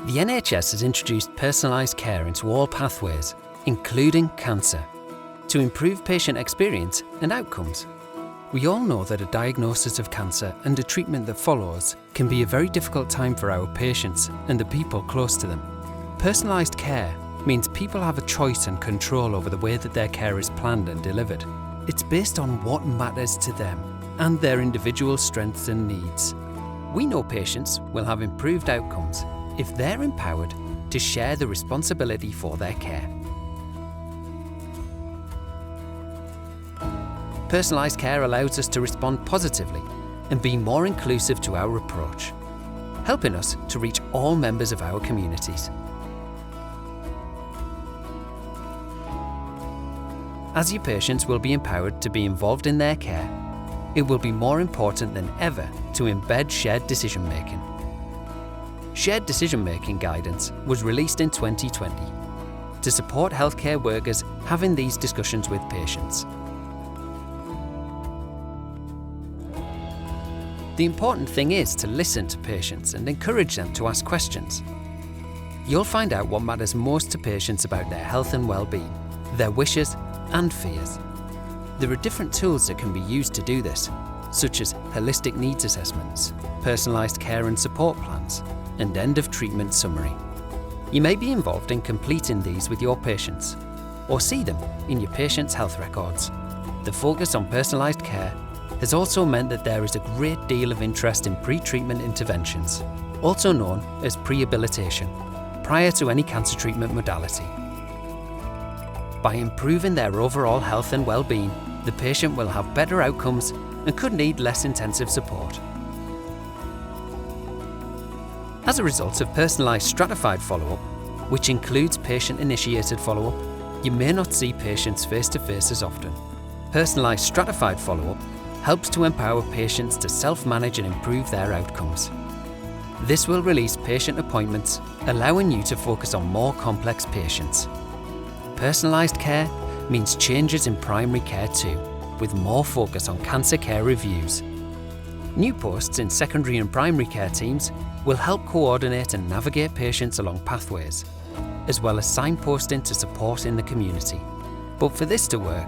The NHS has introduced personalised care into all pathways, including cancer, to improve patient experience and outcomes. We all know that a diagnosis of cancer and a treatment that follows can be a very difficult time for our patients and the people close to them. Personalised care means people have a choice and control over the way that their care is planned and delivered. It's based on what matters to them and their individual strengths and needs. We know patients will have improved outcomes if they're empowered to share the responsibility for their care. Personalised care allows us to respond positively and be more inclusive to our approach, helping us to reach all members of our communities. As your patients will be empowered to be involved in their care, it will be more important than ever to embed shared decision-making. Shared decision-making guidance was released in 2020 to support healthcare workers having these discussions with patients. The important thing is to listen to patients and encourage them to ask questions. You'll find out what matters most to patients about their health and well-being, their wishes and fears. There are different tools that can be used to do this, such as holistic needs assessments, personalised care and support plans, and end-of-treatment summary. You may be involved in completing these with your patients, or see them in your patient's health records. The focus on personalised care has also meant that there is a great deal of interest in pre-treatment interventions, also known as prehabilitation, prior to any cancer treatment modality. By improving their overall health and well-being, the patient will have better outcomes and could need less intensive support. As a result of personalised stratified follow-up, which includes patient-initiated follow-up, you may not see patients face-to-face as often. Personalised stratified follow-up helps to empower patients to self-manage and improve their outcomes. This will release patient appointments, allowing you to focus on more complex patients. Personalised care means changes in primary care too, with more focus on cancer care reviews. New posts in secondary and primary care teams will help coordinate and navigate patients along pathways, as well as signposting to support in the community. But for this to work,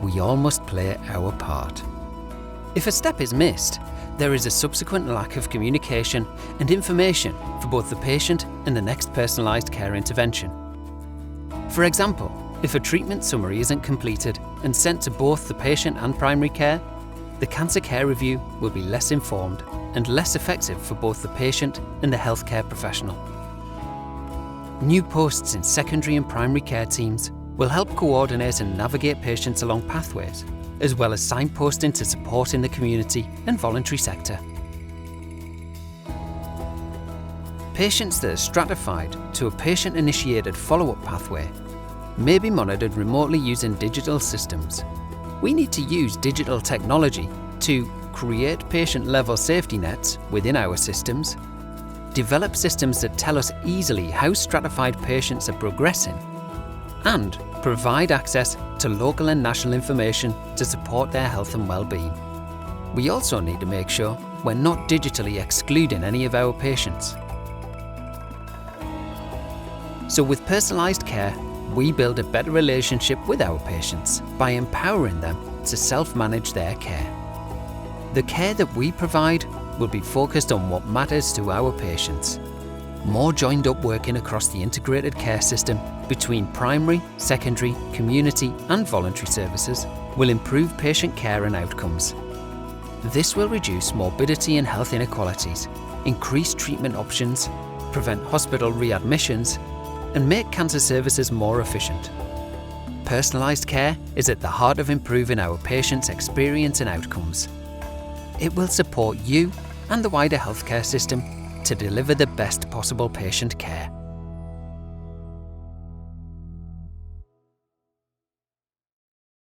we all must play our part. If a step is missed, there is a subsequent lack of communication and information for both the patient and the next personalised care intervention. For example, if a treatment summary isn't completed and sent to both the patient and primary care, the cancer care review will be less informed and less effective for both the patient and the healthcare professional. New posts in secondary and primary care teams will help coordinate and navigate patients along pathways, as well as signposting to support in the community and voluntary sector. Patients that are stratified to a patient-initiated follow-up pathway may be monitored remotely using digital systems. We need to use digital technology to create patient-level safety nets within our systems, develop systems that tell us easily how stratified patients are progressing, and provide access to local and national information to support their health and well-being. We also need to make sure we're not digitally excluding any of our patients. So with personalised care, we build a better relationship with our patients by empowering them to self-manage their care. The care that we provide will be focused on what matters to our patients. More joined-up working across the integrated care system between primary, secondary, community and voluntary services will improve patient care and outcomes. This will reduce morbidity and health inequalities, increase treatment options, prevent hospital readmissions, and make cancer services more efficient. Personalised care is at the heart of improving our patients' experience and outcomes. It will support you and the wider healthcare system to deliver the best possible patient care.